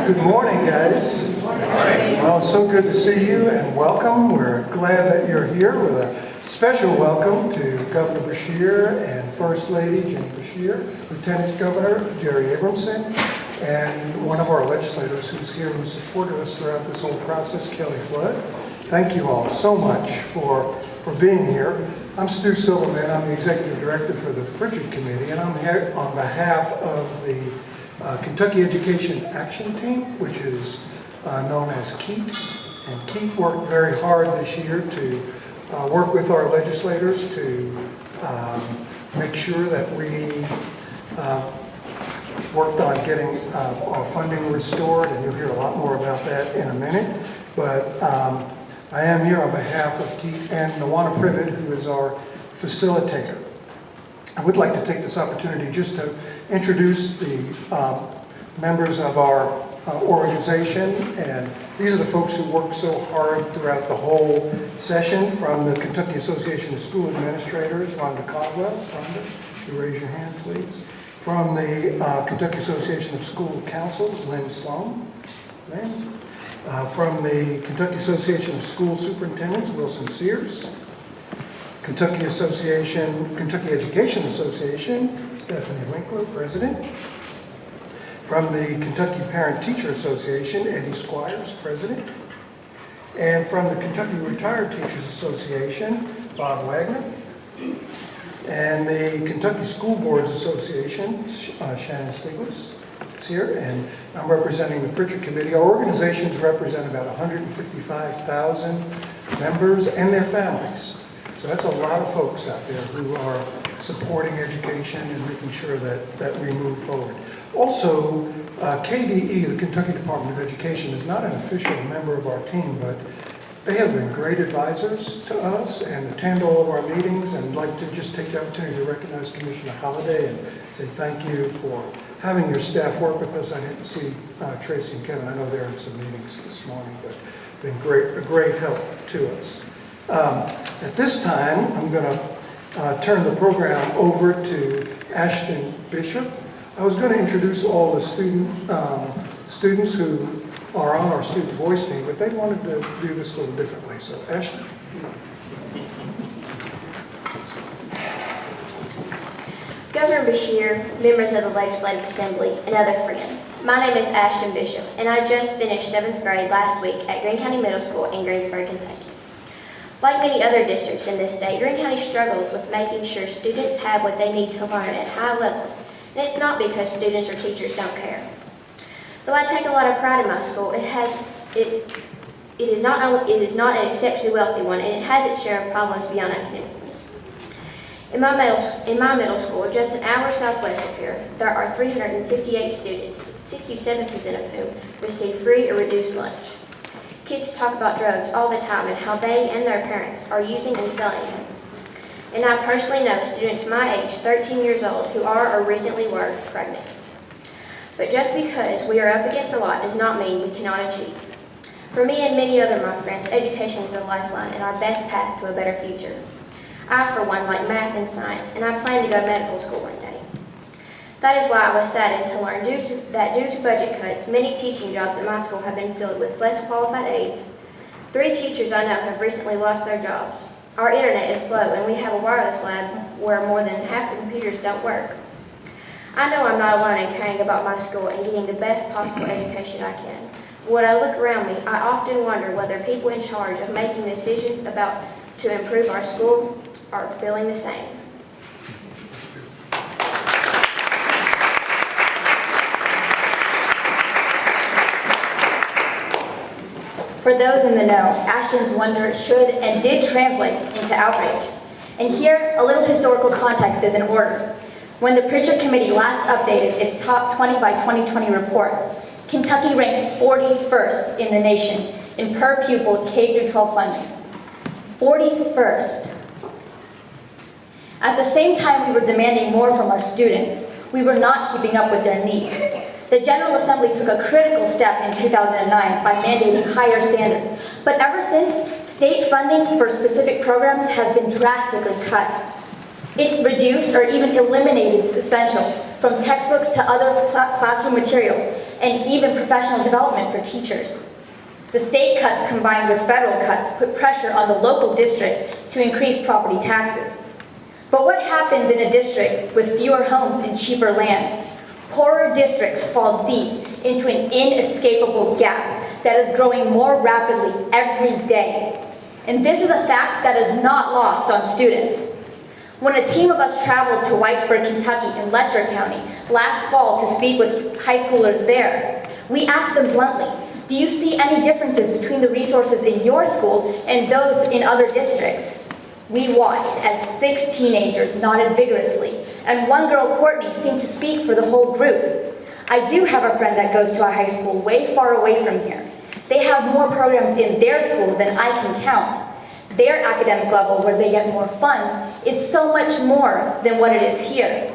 Good morning, guys. Good morning. Well, it's so good to see you and welcome. We're glad that you're here with a special welcome to Governor Beshear and First Lady Jane Beshear, Lieutenant Governor Jerry Abramson, and one of our legislators who's here who supported us throughout this whole process, Kelly Flood. Thank you all so much for being here. I'm Stu Silverman. I'm the Executive Director for the Pritchard Committee, and I'm here on behalf of the Kentucky Education Action Team, which is known as KEEP. And KEEP worked very hard this year to work with our legislators to make sure that we worked on getting our funding restored, and you'll hear a lot more about that in a minute. But I am here on behalf of KEEP and Nawana Privet, who is our facilitator. I would like to take this opportunity just to introduce the members of our organization, and these are the folks who worked so hard throughout the whole session. From the Kentucky Association of School Administrators, Rhonda Caldwell. Rhonda, you raise your hand, please. From the Kentucky Association of School Councils, Lynn Sloan. Lynn. From the Kentucky Association of School Superintendents, Wilson Sears. Kentucky Education Association, Stephanie Winkler, President. From the Kentucky Parent Teacher Association, Eddie Squires, President. And from the Kentucky Retired Teachers Association, Bob Wagner. And the Kentucky School Boards Association, Shannon Stiglitz is here, and I'm representing the Pritchard Committee. Our organizations represent about 155,000 members and their families. So that's a lot of folks out there who are supporting education and making sure that we move forward. Also, KDE, the Kentucky Department of Education, is not an official member of our team, but they have been great advisors to us and attend all of our meetings, and I'd like to just take the opportunity to recognize Commissioner Holliday and say thank you for having your staff work with us. I didn't see Tracy and Kevin. I know they're in some meetings this morning, but been a great help to us. At this time, I'm going to turn the program over to Ashton Bishop. I was going to introduce all the students who are on our student voice team, but they wanted to do this a little differently. So, Ashton. Governor Beshear, members of the Legislative Assembly, and other friends. My name is Ashton Bishop, and I just finished 7th grade last week at Greene County Middle School in Greensboro, Kentucky. Like many other districts in this state, Greene County struggles with making sure students have what they need to learn at high levels, and it's not because students or teachers don't care. Though I take a lot of pride in my school, it is not an exceptionally wealthy one, and it has its share of problems beyond academics. In my middle school, just an hour southwest of here, there are 358 students, 67% of whom receive free or reduced lunch. Kids talk about drugs all the time and how they and their parents are using and selling them. And I personally know students my age, 13 years old, who are or recently were pregnant. But just because we are up against a lot does not mean we cannot achieve. For me and many other my friends, education is a lifeline and our best path to a better future. I, for one, like math and science, and I plan to go to medical school one day. That is why I was saddened to learn due to budget cuts, many teaching jobs at my school have been filled with less qualified aides. 3 teachers I know have recently lost their jobs. Our internet is slow, and we have a wireless lab where more than half the computers don't work. I know I'm not alone in caring about my school and getting the best possible education I can. When I look around me, I often wonder whether people in charge of making decisions to improve our school are feeling the same. For those in the know, Ashton's wonder should and did translate into outrage. And here, a little historical context is in order. When the Pritchard Committee last updated its Top 20 by 2020 report, Kentucky ranked 41st in the nation in per pupil K-12 funding. 41st. At the same time we were demanding more from our students, we were not keeping up with their needs. The General Assembly took a critical step in 2009 by mandating higher standards. But ever since, state funding for specific programs has been drastically cut. It reduced or even eliminated its essentials, from textbooks to other classroom materials, and even professional development for teachers. The state cuts combined with federal cuts put pressure on the local districts to increase property taxes. But what happens in a district with fewer homes and cheaper land? Poorer districts fall deep into an inescapable gap that is growing more rapidly every day. And this is a fact that is not lost on students. When a team of us traveled to Whitesburg, Kentucky in Letcher County last fall to speak with high schoolers there, we asked them bluntly, do you see any differences between the resources in your school and those in other districts? We watched as 6 teenagers nodded vigorously, and one girl, Courtney, seemed to speak for the whole group. I do have a friend that goes to a high school way far away from here. They have more programs in their school than I can count. Their academic level, where they get more funds, is so much more than what it is here.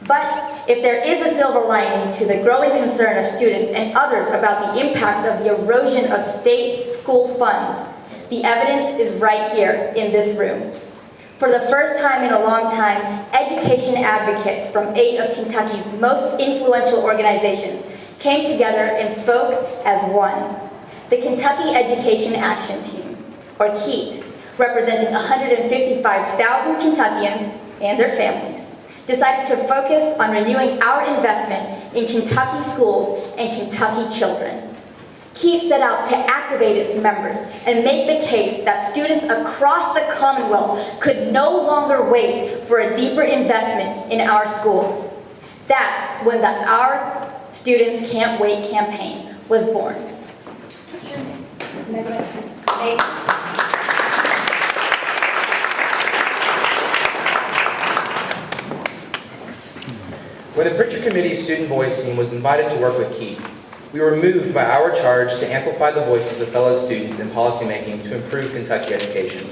But if there is a silver lining to the growing concern of students and others about the impact of the erosion of state school funds, the evidence is right here in this room. For the first time in a long time, education advocates from 8 of Kentucky's most influential organizations came together and spoke as one. The Kentucky Education Action Team, or KEAT, representing 155,000 Kentuckians and their families, decided to focus on renewing our investment in Kentucky schools and Kentucky children. KEAT set out to activate its members and make the case that students across the Commonwealth could no longer wait for a deeper investment in our schools. That's when the Our Students Can't Wait campaign was born. What's your name? Megan. When the Pritchard Committee's Student Voice team was invited to work with KEAT, we were moved by our charge to amplify the voices of fellow students in policymaking to improve Kentucky education.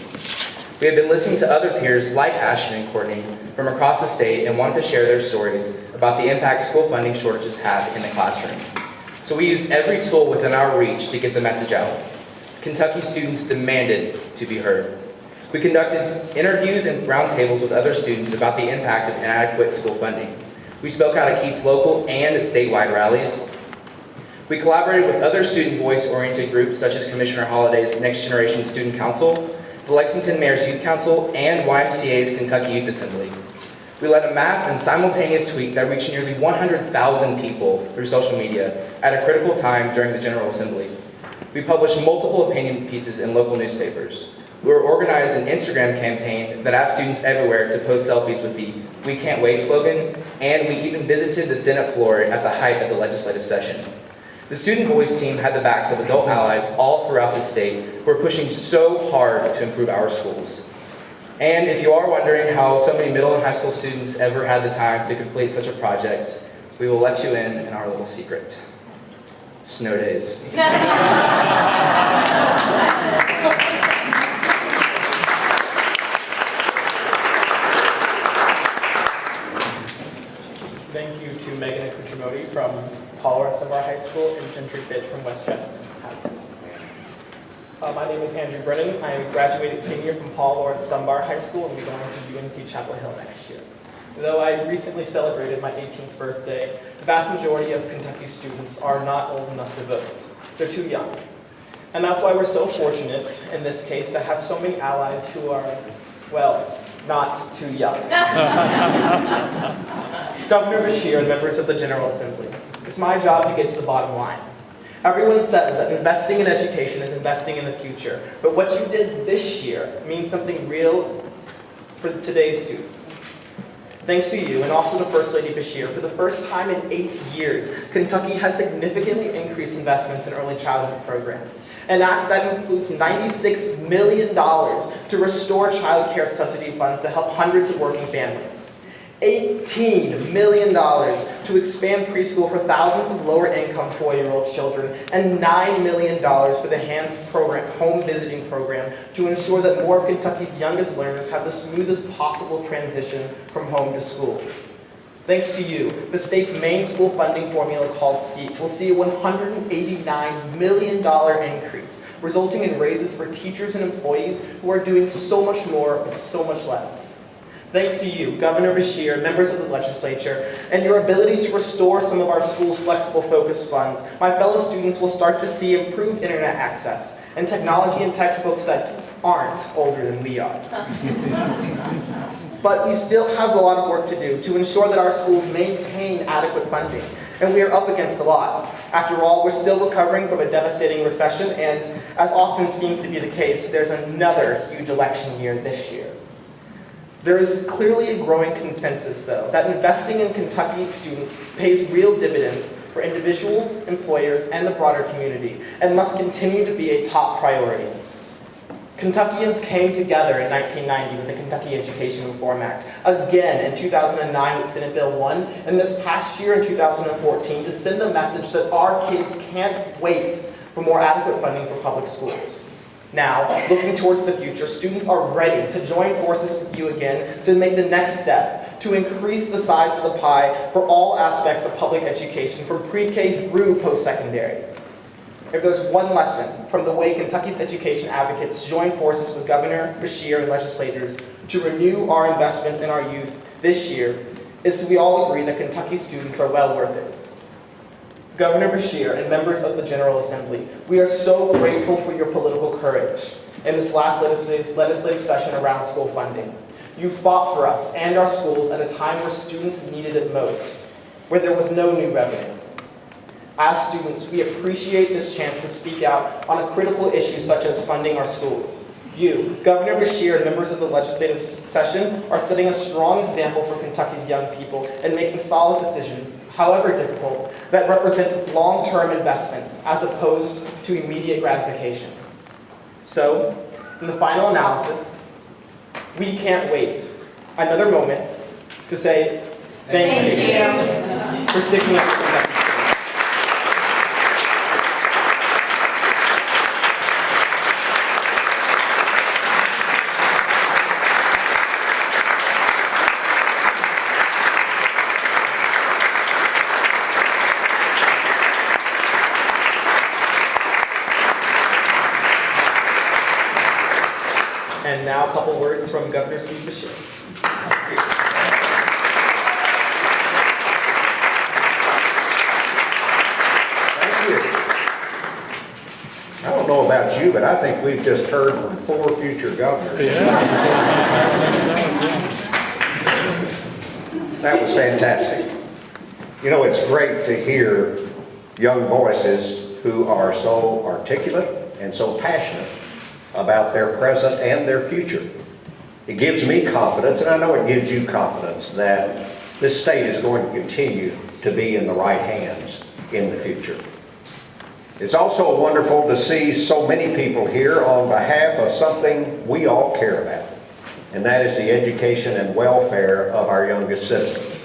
We have been listening to other peers like Ashton and Courtney from across the state and wanted to share their stories about the impact school funding shortages have in the classroom. So we used every tool within our reach to get the message out. Kentucky students demanded to be heard. We conducted interviews and roundtables with other students about the impact of inadequate school funding. We spoke out at KEAT's local and statewide rallies. We collaborated with other student voice-oriented groups such as Commissioner Holliday's Next Generation Student Council, the Lexington Mayor's Youth Council, and YMCA's Kentucky Youth Assembly. We led a mass and simultaneous tweet that reached nearly 100,000 people through social media at a critical time during the General Assembly. We published multiple opinion pieces in local newspapers. We organized an Instagram campaign that asked students everywhere to post selfies with the "We Can't Wait" slogan, and we even visited the Senate floor at the height of the legislative session. The Student Voice team had the backs of adult allies all throughout the state who are pushing so hard to improve our schools. And if you are wondering how so many middle and high school students ever had the time to complete such a project, we will let you in our little secret. Snow days. Thank you to Megan Akuchimoti from Paul Lawrence Dunbar High School and Gentry Fitch from West Chestnut High School. My name is Andrew Brennan. I am a graduated senior from Paul Lawrence Dunbar High School and will be going to UNC Chapel Hill next year. Though I recently celebrated my 18th birthday, the vast majority of Kentucky students are not old enough to vote. They're too young. And that's why we're so fortunate, in this case, to have so many allies who are, well, not too young. Governor Beshear and members of the General Assembly, it's my job to get to the bottom line. Everyone says that investing in education is investing in the future, but what you did this year means something real for today's students. Thanks to you, and also to First Lady Beshear, for the first time in 8 years, Kentucky has significantly increased investments in early childhood programs. An act that includes $96 million to restore child care subsidy funds to help hundreds of working families. $18 million to expand preschool for thousands of lower-income 4-year-old children, and $9 million for the HANDS program, home visiting program, to ensure that more of Kentucky's youngest learners have the smoothest possible transition from home to school. Thanks to you, the state's main school funding formula called SEEK will see a $189 million increase, resulting in raises for teachers and employees who are doing so much more with so much less. Thanks to you, Governor Beshear, members of the legislature, and your ability to restore some of our school's flexible focus funds, my fellow students will start to see improved internet access and technology and textbooks that aren't older than we are. But we still have a lot of work to do to ensure that our schools maintain adequate funding, and we are up against a lot. After all, we're still recovering from a devastating recession, and as often seems to be the case, there's another huge election year this year. There is clearly a growing consensus, though, that investing in Kentucky students pays real dividends for individuals, employers, and the broader community, and must continue to be a top priority. Kentuckians came together in 1990 with the Kentucky Education Reform Act, again in 2009 with Senate Bill 1, and this past year in 2014 to send a message that our kids can't wait for more adequate funding for public schools. Now, looking towards the future, students are ready to join forces with you again to make the next step, to increase the size of the pie for all aspects of public education, from pre-K through post-secondary. If there's one lesson from the way Kentucky's education advocates join forces with Governor Beshear and legislators to renew our investment in our youth this year, it's that we all agree that Kentucky students are well worth it. Governor Beshear and members of the General Assembly, we are so grateful for your political courage in this last legislative session around school funding. You fought for us and our schools at a time where students needed it most, where there was no new revenue. As students, we appreciate this chance to speak out on a critical issue such as funding our schools. You, Governor Beshear, and members of the legislative session are setting a strong example for Kentucky's young people and making solid decisions, however difficult, that represent long-term investments as opposed to immediate gratification. So, in the final analysis, we can't wait another moment to say thank you for sticking up for Kentucky. And now a couple words from Governor Steve Beshear. Thank you. I don't know about you, but I think we've just heard from 4 future governors. That was fantastic. You know, it's great to hear young voices who are so articulate and so passionate about their present and their future. It gives me confidence, and I know it gives you confidence, that this state is going to continue to be in the right hands in the future. It's also wonderful to see so many people here on behalf of something we all care about, and that is the education and welfare of our youngest citizens.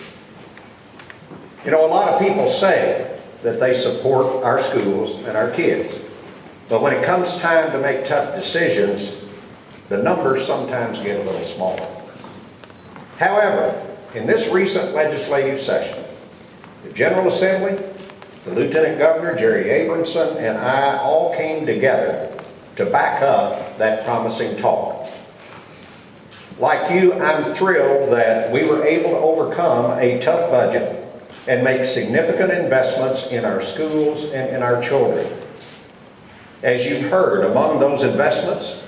You know, a lot of people say that they support our schools and our kids, but when it comes time to make tough decisions, the numbers sometimes get a little smaller. However, in this recent legislative session, the General Assembly, the Lieutenant Governor, Jerry Abramson, and I all came together to back up that promising talk. Like you, I'm thrilled that we were able to overcome a tough budget and make significant investments in our schools and in our children. As you've heard, among those investments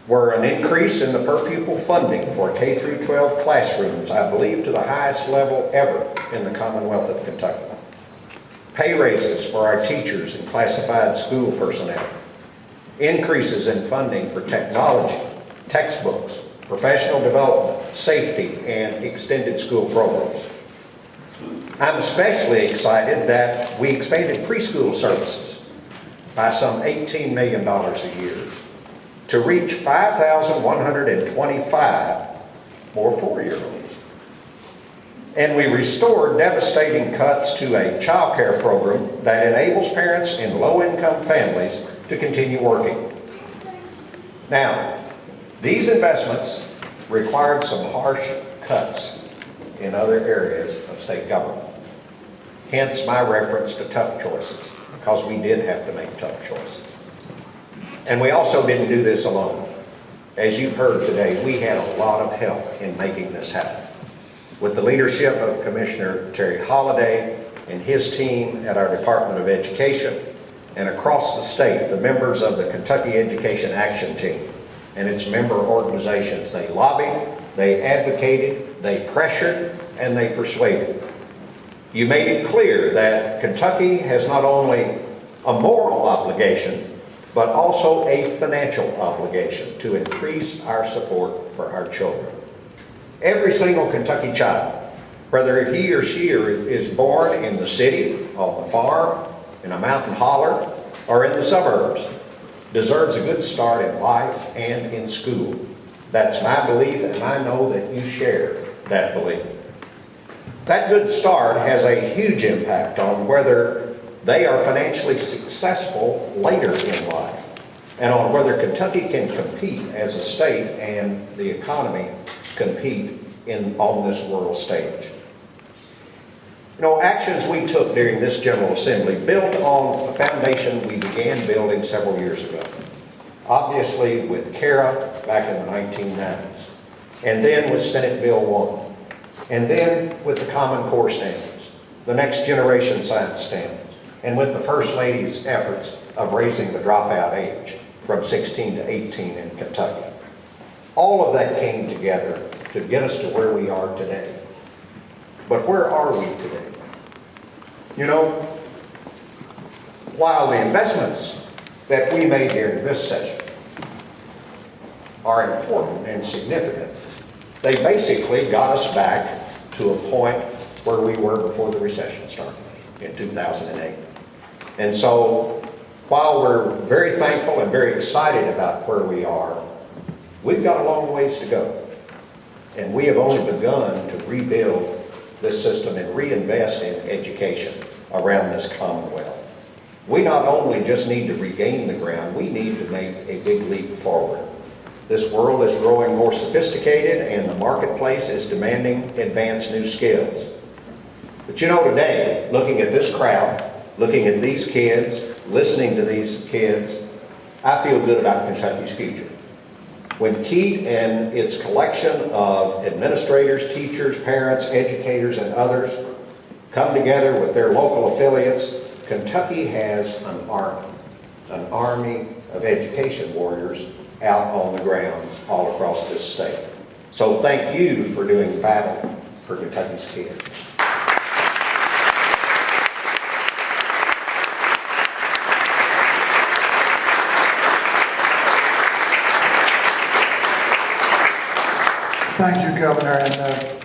were an increase in the per pupil funding for K through 12 classrooms, I believe to the highest level ever in the Commonwealth of Kentucky. Pay raises for our teachers and classified school personnel. Increases in funding for technology, textbooks, professional development, safety, and extended school programs. I'm especially excited that we expanded preschool services by some $18 million a year to reach 5,125 more 4-year-olds. And we restored devastating cuts to a child care program that enables parents in low-income families to continue working. Now, these investments required some harsh cuts in other areas of state government. Hence my reference to tough choices, because we did have to make tough choices. And we also didn't do this alone. As you've heard today, we had a lot of help in making this happen. With the leadership of Commissioner Terry Holliday and his team at our Department of Education, and across the state, the members of the Kentucky Education Action Team and its member organizations, they lobbied, they advocated, they pressured, and they persuaded. You made it clear that Kentucky has not only a moral obligation, but also a financial obligation to increase our support for our children. Every single Kentucky child, whether he or she is born in the city, on the farm, in a mountain holler, or in the suburbs, deserves a good start in life and in school. That's my belief, and I know that you share that belief. That good start has a huge impact on whether they are financially successful later in life, and on whether Kentucky can compete as a state and the economy compete on this world stage. You know, actions we took during this General Assembly built on a foundation we began building several years ago. Obviously with CARA back in the 1990s, and then with Senate Bill 1, and then with the Common Core standards, the Next Generation Science standards, and with the First Lady's efforts of raising the dropout age from 16 to 18 in Kentucky. All of that came together to get us to where we are today. But where are we today? You know, while the investments that we made during this session are important and significant, they basically got us back to a point where we were before the recession started in 2008. And so, while we're very thankful and very excited about where we are, we've got a long ways to go. And we have only begun to rebuild this system and reinvest in education around this Commonwealth. We not only just need to regain the ground, we need to make a big leap forward. This world is growing more sophisticated and the marketplace is demanding advanced new skills. But you know, today, looking at this crowd, looking at these kids, listening to these kids, I feel good about Kentucky's future. When KEAT and its collection of administrators, teachers, parents, educators, and others come together with their local affiliates, Kentucky has an army of education warriors out on the grounds all across this state. So thank you for doing battle for Kentucky's kids. Thank you, Governor, and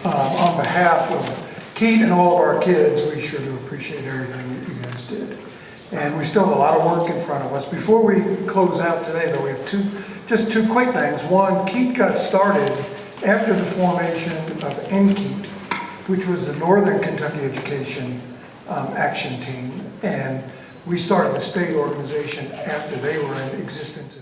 on behalf of KEAT and all of our kids, we sure do appreciate everything that you guys did. And we still have a lot of work in front of us. Before we close out today, though, we have just two quick things. One, KEAT got started after the formation of NKEAT, which was the Northern Kentucky Education Action Team, and we started the state organization after they were in existence.